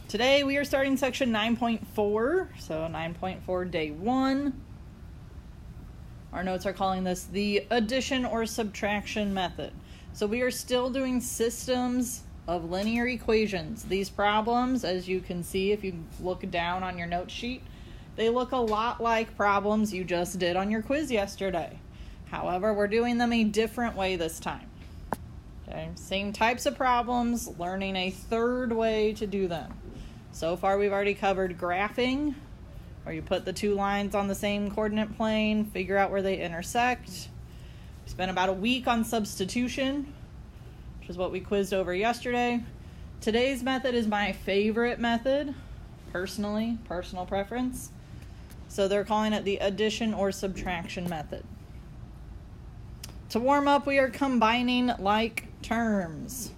Today we are starting section 9.4, so 9.4 day 1. Our notes are calling this the addition or subtraction method. So we are still doing systems of linear equations. These problems, as you can see if you look down on your note sheet, they look a lot like problems you just did on your quiz yesterday. However, we're doing them a different way this time. Okay, same types of problems, learning a third way to do them. So far we've already covered graphing, where you put the two lines on the same coordinate plane, figure out where they intersect. We spent about a week on substitution, which is what we quizzed over yesterday. Today's method is my favorite method, personally, personal preference. So they're calling it the addition or subtraction method. To warm up, we are combining like terms.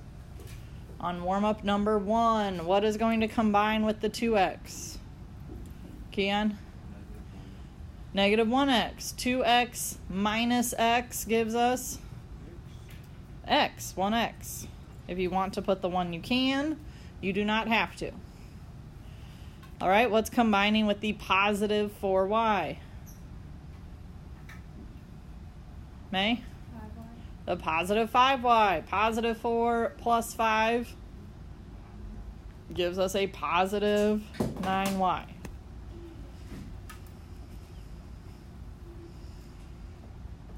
On warm-up number 1, what is going to combine with the 2x? Kian? Negative 1x. 2x minus x gives us x, 1x. If you want to put the 1, you can. You do not have to. All right, what's combining with the positive 4y? May? The positive 5y. Positive 4 plus 5 gives us a positive 9y.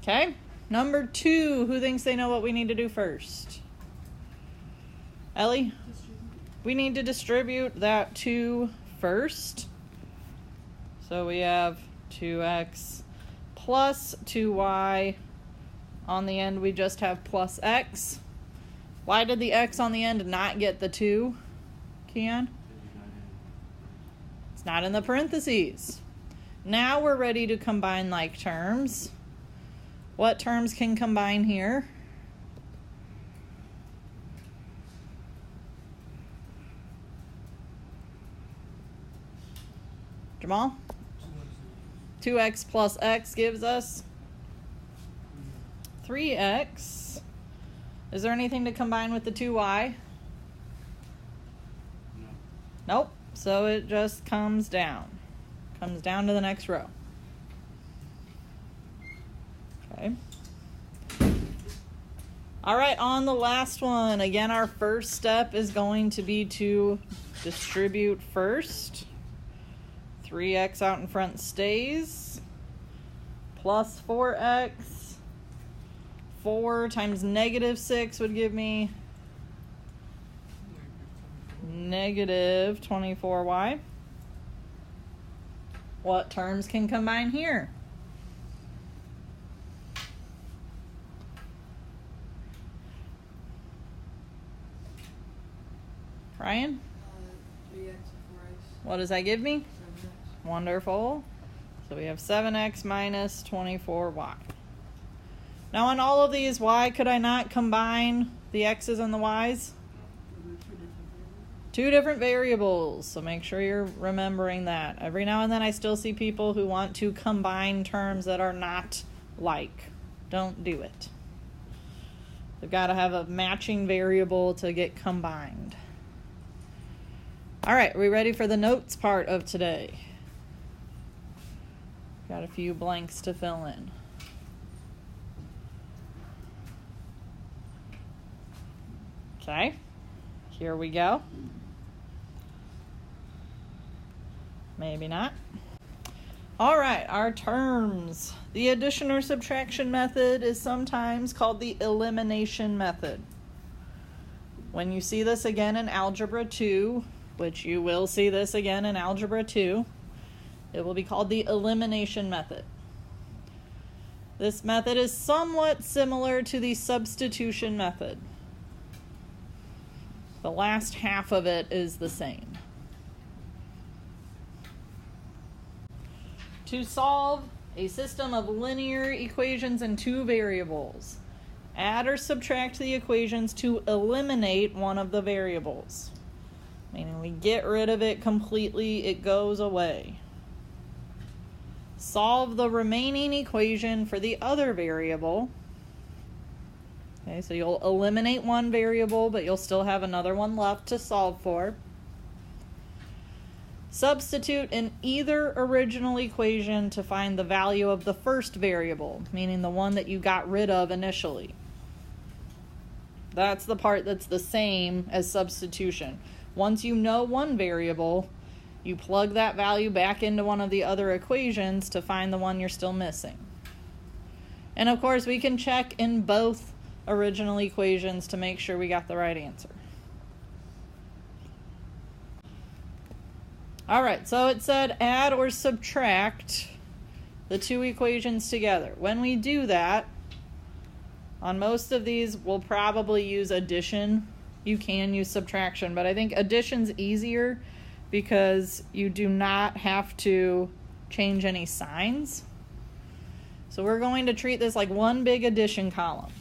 Okay, number 2. Who thinks they know what we need to do first? Ellie? We need to distribute that 2 first. So we have 2x plus 2y. On the end, we just have plus x. Why did the x on the end not get the 2, Kian? It's not in the parentheses. Now we're ready to combine like terms. What terms can combine here? Jamal? 2x plus x gives us 3x. Is there anything to combine with the 2y? No. Nope. So it just comes down. Comes down to the next row. Okay. All right, on the last one, again, our first step is going to be to distribute first. 3x out in front stays. Plus 4x. 4 times negative 6 would give me negative 24y. What terms can combine here? Ryan? 3x and 4x. What does that give me? 7x. Wonderful. So we have 7x minus 24y. Now on all of these, why could I not combine the x's and the y's? Two different variables. So make sure you're remembering that. Every now and then I still see people who want to combine terms that are not like. Don't do it. They've got to have a matching variable to get combined. All right, are we ready for the notes part of today? Got a few blanks to fill in. Okay, here we go. Maybe not. All right, our terms. The addition or subtraction method is sometimes called the elimination method. When you see this again in Algebra 2, which you will see this again in Algebra 2, it will be called the elimination method. This method is somewhat similar to the substitution method. The last half of it is the same. To solve a system of linear equations in two variables, add or subtract the equations to eliminate one of the variables. Meaning we get rid of it completely, it goes away. Solve the remaining equation for the other variable. Okay, so you'll eliminate one variable, but you'll still have another one left to solve for. Substitute in either original equation to find the value of the first variable, meaning the one that you got rid of initially. That's the part that's the same as substitution. Once you know one variable, you plug that value back into one of the other equations to find the one you're still missing. And of course, we can check in both original equations to make sure we got the right answer. All right, so it said add or subtract the two equations together. When we do that, on most of these, we'll probably use addition. You can use subtraction, but I think addition's easier because you do not have to change any signs. So we're going to treat this like one big addition column.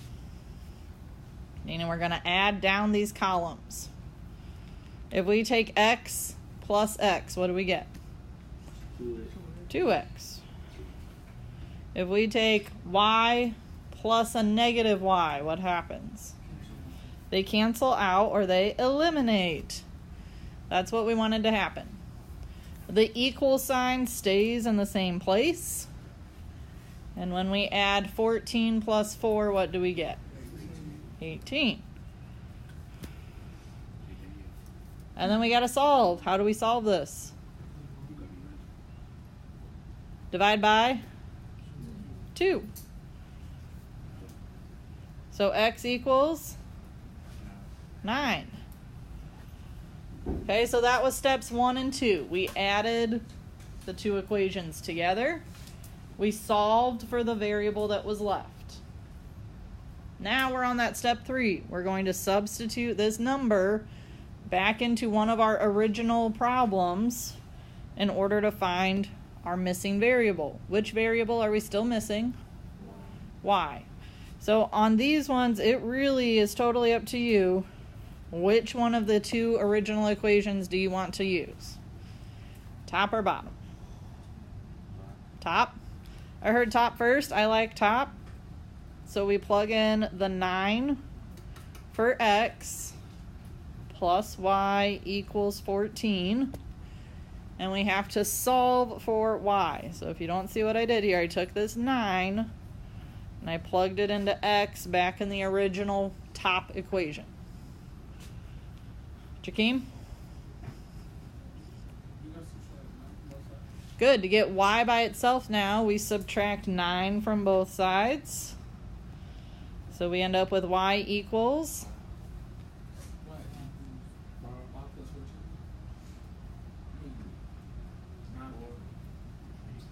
Meaning we're going to add down these columns. If we take x plus x, what do we get? 2x. If we take y plus a negative y, what happens? They cancel out or they eliminate. That's what we wanted to happen. The equal sign stays in the same place. And when we add 14 plus 4, what do we get? 18. And then we got to solve. How do we solve this? Divide by 2. So x equals 9. Okay, so that was steps 1 and 2. We added the two equations together. We solved for the variable that was left. Now we're on that step 3. We're going to substitute this number back into one of our original problems in order to find our missing variable. Which variable are we still missing? Y. So on these ones, it really is totally up to you. Which one of the two original equations do you want to use? Top or bottom? Top. I heard top first. I like top. So we plug in the 9 for x plus y equals 14. And we have to solve for y. So if you don't see what I did here, I took this 9 and I plugged it into x back in the original top equation. Jakeem? Good. To get y by itself now, we subtract 9 from both sides. So we end up with y equals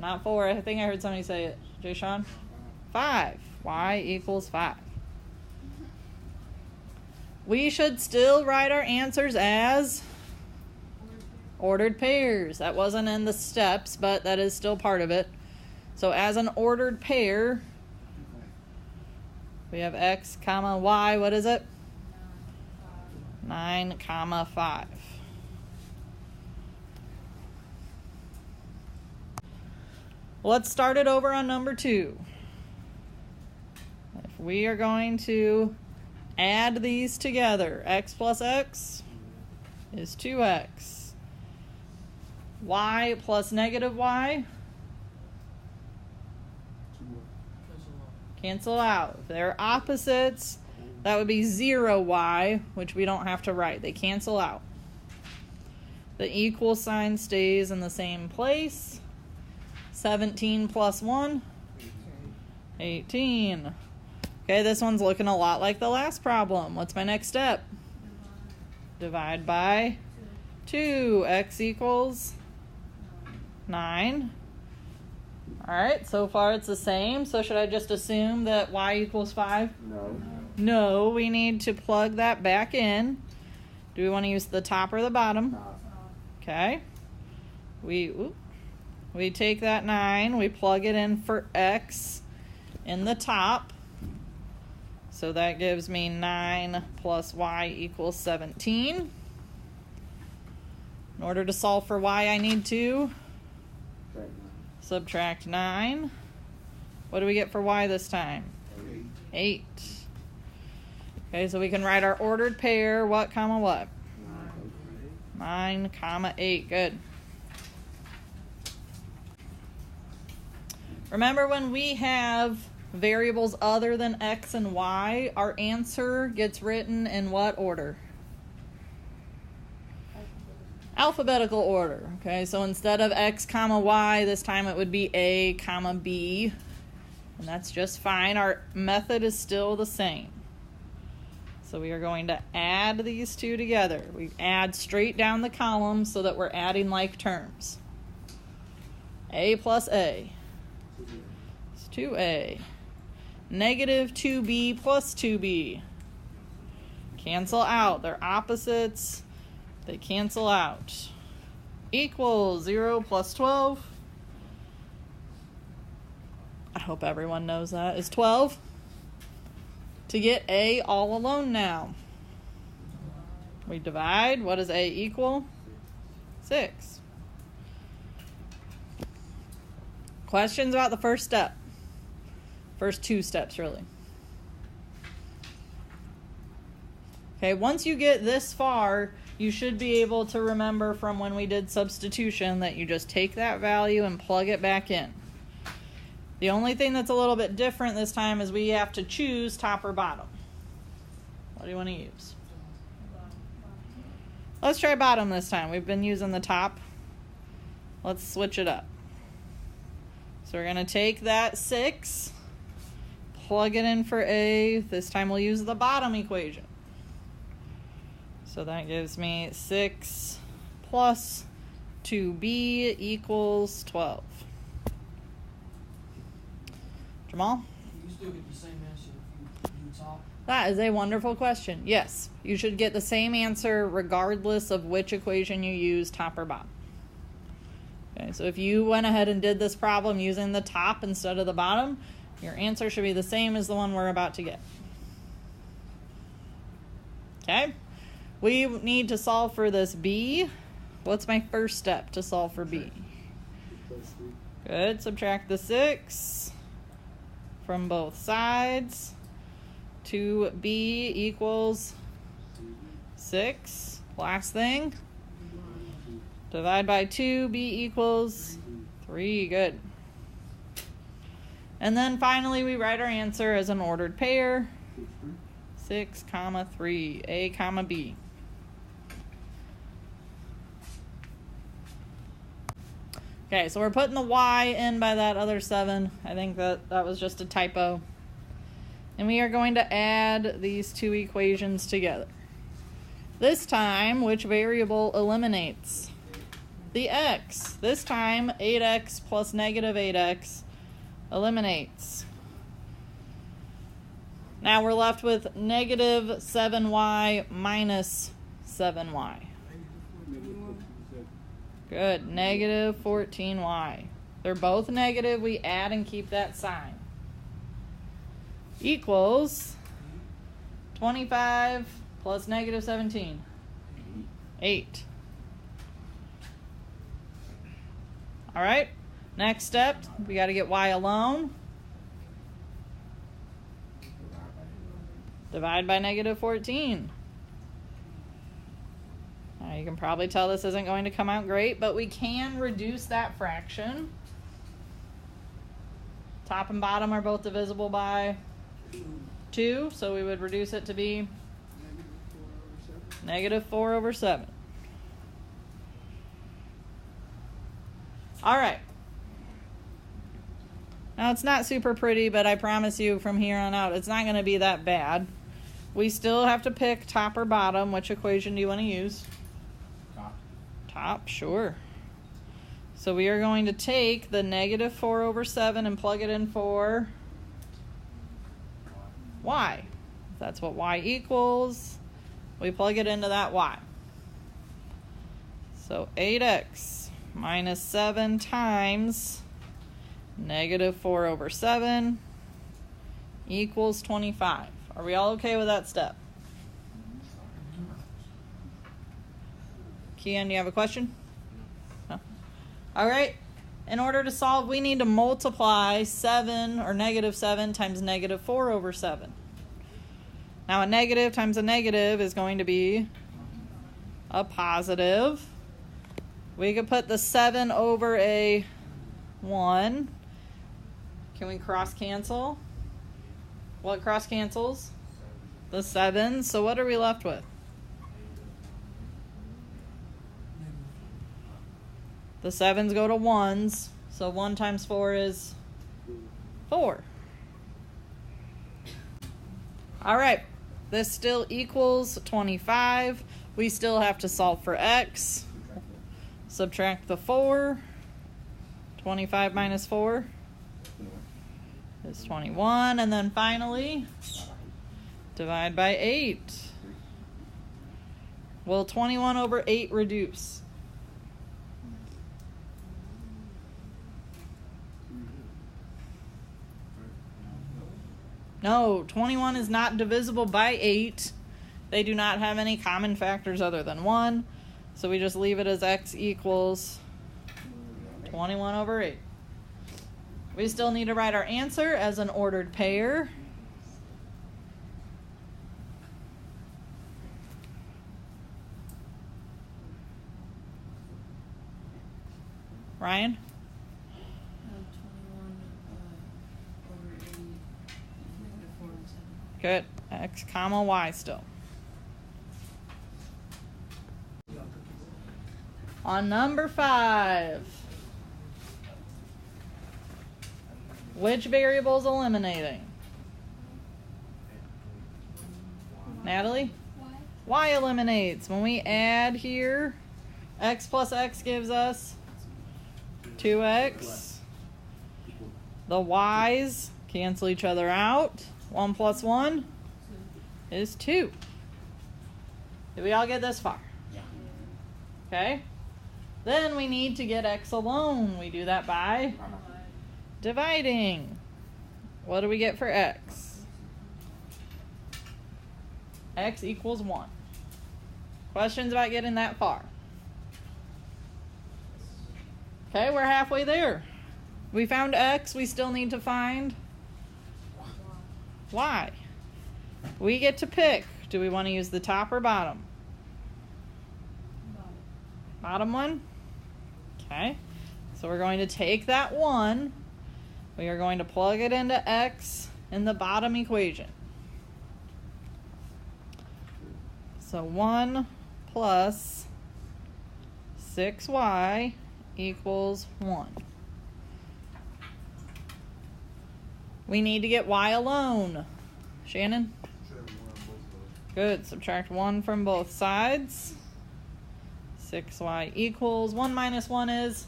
not 4. I think I heard somebody say it. Jay Sean? 5. Y equals 5. We should still write our answers as ordered pairs. That wasn't in the steps, but that is still part of it. So as an ordered pair, we have x comma y. What is it? 9 comma 5. Let's start it over on number 2. If we are going to add these together, x plus x is 2x. Y plus negative y cancel out. If they're opposites, that would be 0y, which we don't have to write. They cancel out. The equal sign stays in the same place. 17 plus 1, 18. Okay, this one's looking a lot like the last problem. What's my next step? Divide by 2. X equals 9. Alright, so far it's the same. So should I just assume that y equals 5? No. No, we need to plug that back in. Do we want to use the top or the bottom? Okay. We take that 9, we plug it in for x in the top. So that gives me 9 plus y equals 17. In order to solve for y, I need to subtract 9. What do we get for y this time? 8. Okay, so we can write our ordered pair. What comma what? 9 comma 8. Good. Remember, when we have variables other than x and y, our answer gets written in what order? Alphabetical order. Okay, so instead of x comma y, this time it would be a comma b, and that's just fine. Our method is still the same. So we are going to add these two together. We add straight down the column so that we're adding like terms. A plus A is 2A. Negative 2B plus 2B. Cancel out. They're opposites. They cancel out. Equals 0 plus 12. I hope everyone knows that. Is 12. To get A all alone now, we divide. What does A equal? 6. Questions about the first step? First two steps, really. Okay, once you get this far, you should be able to remember from when we did substitution that you just take that value and plug it back in. The only thing that's a little bit different this time is we have to choose top or bottom. What do you want to use? Let's try bottom this time. We've been using the top. Let's switch it up. So we're going to take that 6, plug it in for A. This time we'll use the bottom equation. So that gives me 6 plus 2B equals 12. Jamal? You still get the same answer if you do top. That is a wonderful question. Yes, you should get the same answer regardless of which equation you use, top or bottom. Okay, so if you went ahead and did this problem using the top instead of the bottom, your answer should be the same as the one we're about to get. Okay, we need to solve for this B. What's my first step to solve for B? Good, subtract the 6 from both sides. 2B equals 6. Last thing. Divide by 2, B equals 3. Good. And then finally we write our answer as an ordered pair. 6, comma 3, A, comma B. Okay, so we're putting the y in by that other 7. I think that was just a typo. And we are going to add these two equations together. This time, which variable eliminates? The x. This time, 8x plus negative 8x eliminates. Now we're left with negative 7y minus 7y. Good. Negative 14y. They're both negative. We add and keep that sign. Equals 25 plus negative 17. 8. All right. Next step, we got to get y alone. Divide by negative 14. Now you can probably tell this isn't going to come out great, but we can reduce that fraction. Top and bottom are both divisible by 2, so we would reduce it to be negative 4 over 7. All right. Now it's not super pretty, but I promise you from here on out it's not going to be that bad. We still have to pick top or bottom. Which equation do you want to use? Top. Top, sure. So we are going to take the negative 4 over 7 and plug it in for y. That's what y equals. We plug it into that y. So 8x minus 7 times negative 4 over 7 equals 25. Are we all okay with that step? Kian, do you have a question? No? All right. In order to solve, we need to multiply 7 or negative 7 times negative 4 over 7. Now a negative times a negative is going to be a positive. We could put the 7 over a 1. Can we cross cancel? What cross cancels? The 7. So what are we left with? The 7s go to 1s. So 1 times 4 is 4. All right. This still equals 25. We still have to solve for x. Subtract the 4. 25 minus 4 is 21. And then finally, divide by 8. Will 21 over 8 reduce? No, 21 is not divisible by 8. They do not have any common factors other than 1. So we just leave it as x equals 21 over 8. We still need to write our answer as an ordered pair. Ryan? 21 over 8, negative 4 and 7. Good. X comma y still. On number 5. Which variable is eliminating? Natalie? Y eliminates. When we add here, x plus x gives us 2x. The y's cancel each other out. 1 plus 1 is 2. Did we all get this far? Yeah. Okay. Then we need to get x alone. We do that by dividing. What do we get for x? X equals 1. Questions about getting that far? Okay, we're halfway there. We found x. We still need to find y. We get to pick. Do we want to use the top or bottom? Bottom one? Okay. So we're going to take that 1. We are going to plug it into x in the bottom equation. So 1 plus 6y equals 1. We need to get y alone. Shannon? Good. Subtract 1 from both sides. 6y equals 1 minus 1 is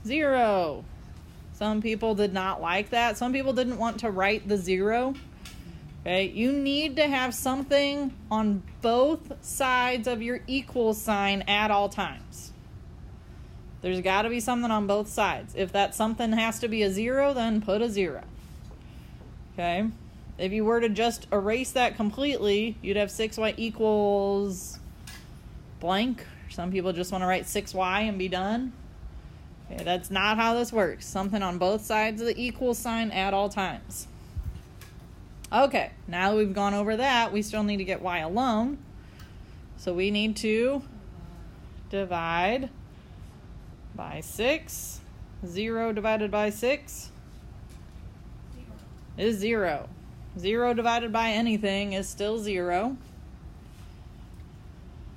0. Some people did not like that. Some people didn't want to write the 0. Okay, you need to have something on both sides of your equal sign at all times. There's got to be something on both sides. If that something has to be a 0, then put a 0. Okay? If you were to just erase that completely, you'd have 6y equals blank. Some people just want to write 6y and be done. Okay, that's not how this works. Something on both sides of the equal sign at all times. Okay, now that we've gone over that, we still need to get y alone. So we need to divide by 6. 0 divided by 6 is 0. 0 divided by anything is still 0.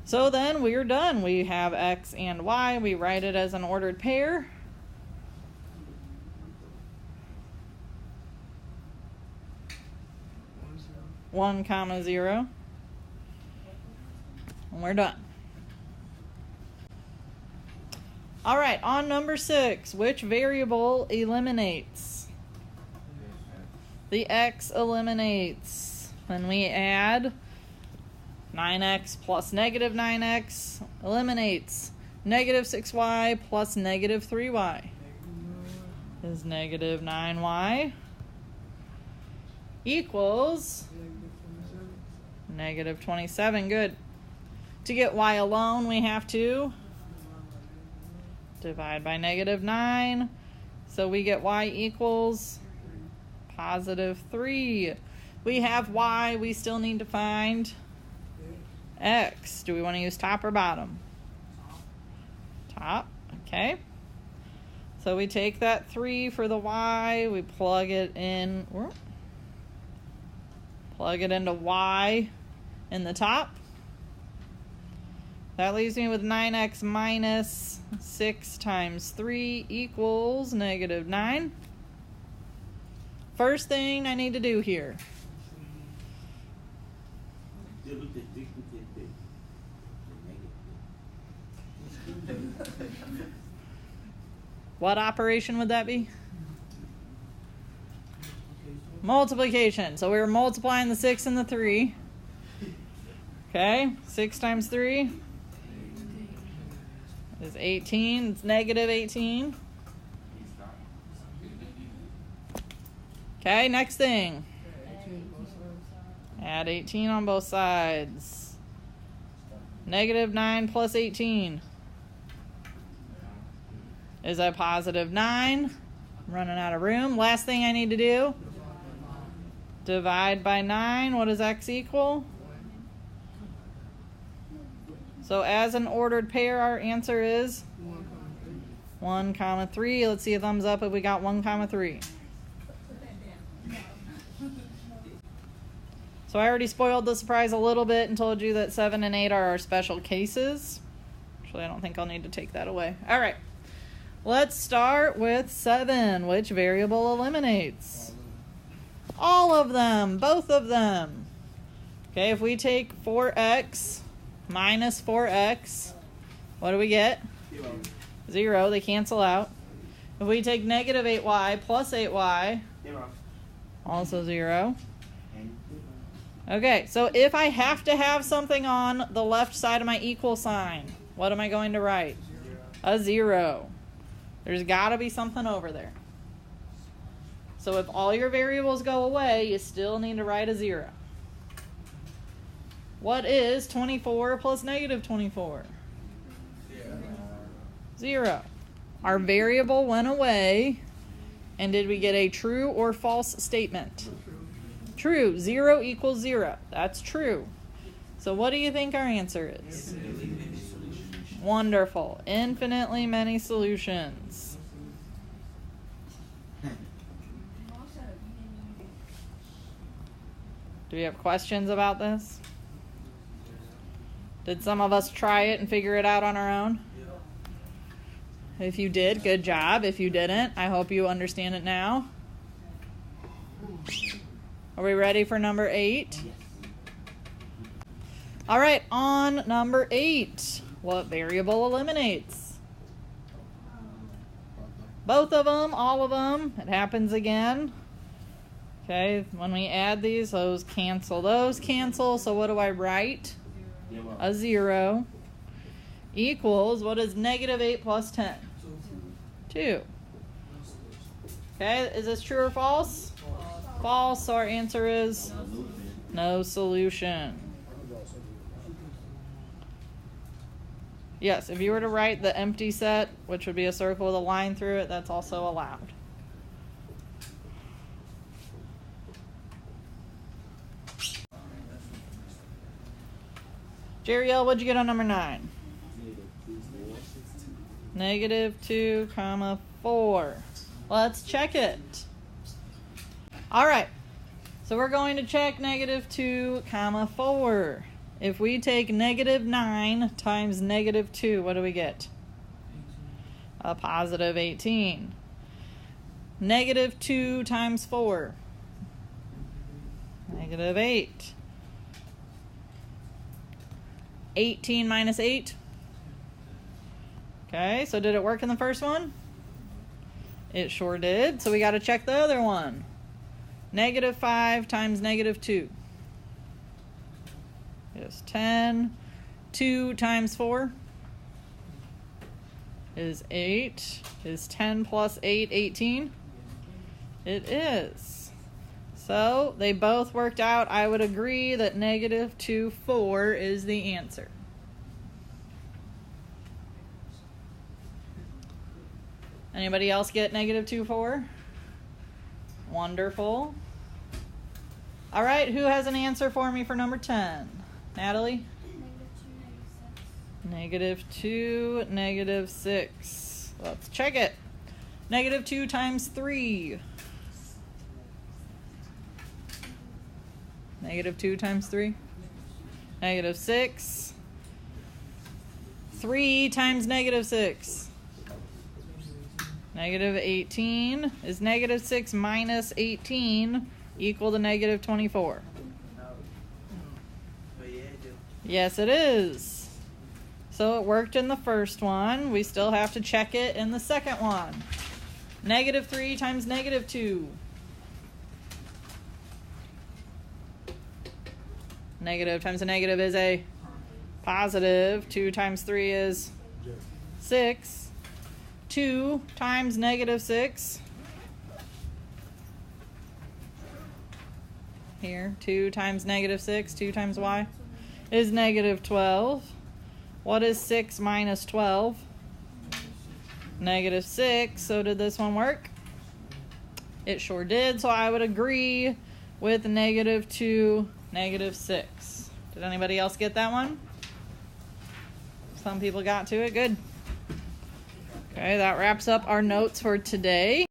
So then we're done. We have x and y. We write it as an ordered pair. One comma 0. And we're done. All right, on number 6, which variable eliminates? The x eliminates. When we add 9x plus negative 9x eliminates. Negative 6y plus negative 3y is negative 9y equals negative 27. Good. To get y alone, we have to divide by negative 9. So we get y equals positive 3. We have y. We still need to find x. Do we want to use top or bottom? Top. Okay. So we take that 3 for the y, we plug it in, plug it into y in the top. That leaves me with 9x minus 6 times 3 equals negative 9. First thing I need to do here. What operation would that be? Multiplication. So we were multiplying the 6 and the 3. Okay, 6 times 3 is 18. It's negative 18. Okay, next thing. Add 18 on both sides. Negative 9 plus 18 is a positive 9. I'm running out of room. Last thing I need to do. Divide by 9. What does x equal? So as an ordered pair, our answer is 1, 3. Let's see a thumbs up if we got 1, 3. So I already spoiled the surprise a little bit and told you that 7 and 8 are our special cases. Actually, I don't think I'll need to take that away. All right. Let's start with 7. Which variable eliminates? All of them. Both of them. Okay, if we take 4x minus 4x, what do we get? 0. They cancel out. If we take negative 8y plus 8y, also 0. Okay, so if I have to have something on the left side of my equal sign, what am I going to write? A 0. There's got to be something over there. So if all your variables go away, you still need to write a 0. What is 24 plus negative 24? 0. Our variable went away, and did we get a true or false statement? True. 0 equals 0. That's true. So what do you think our answer is? Wonderful. Infinitely many solutions. Do we have questions about this? Did some of us try it and figure it out on our own? If you did, good job. If you didn't, I hope you understand it now. Are we ready for number 8? All right, on number 8, what variable eliminates? Both of them, all of them. It happens again. Okay, when we add these, those cancel. Those cancel, so what do I write? A 0 equals, what is negative 8 plus 10? 2. Okay, is this true or false? False, so our answer is no solution. Yes, if you were to write the empty set, which would be a circle with a line through it, that's also allowed. Jeriel, what'd you get on number 9? Negative 2, 4. Let's check it. All right, so we're going to check negative 2, 4. If we take negative 9 times negative 2, what do we get? A positive 18. Negative 2 times 4. Negative 8. 18 minus 8. Okay, so did it work in the first one? It sure did. So we got to check the other one. Negative 5 times negative 2 is 10. 2 times 4 is 8. Is 10 plus 8 18? It is. So they both worked out. I would agree that negative 2, 4 is the answer. Anybody else get negative 2, 4? Wonderful. All right, who has an answer for me for number 10? Natalie? Negative 2, negative 6. Let's check it. Negative 2 times 3. Negative 2 times 3. Negative 6. 3 times negative 6. Negative 18. Is negative 6 minus 18 equal to negative 24? Yes, it is. So it worked in the first one. We still have to check it in the second one. Negative 3 times negative 2. Negative times a negative is a positive. 2 times 3 is 6. 2 times negative 6. Here, 2 times negative 6, 2 times y, is negative 12. What is 6 minus 12? Negative 6. So did this one work? It sure did. So I would agree with negative 2, negative 6. Did anybody else get that one? Some people got to it. Good. Okay, that wraps up our notes for today.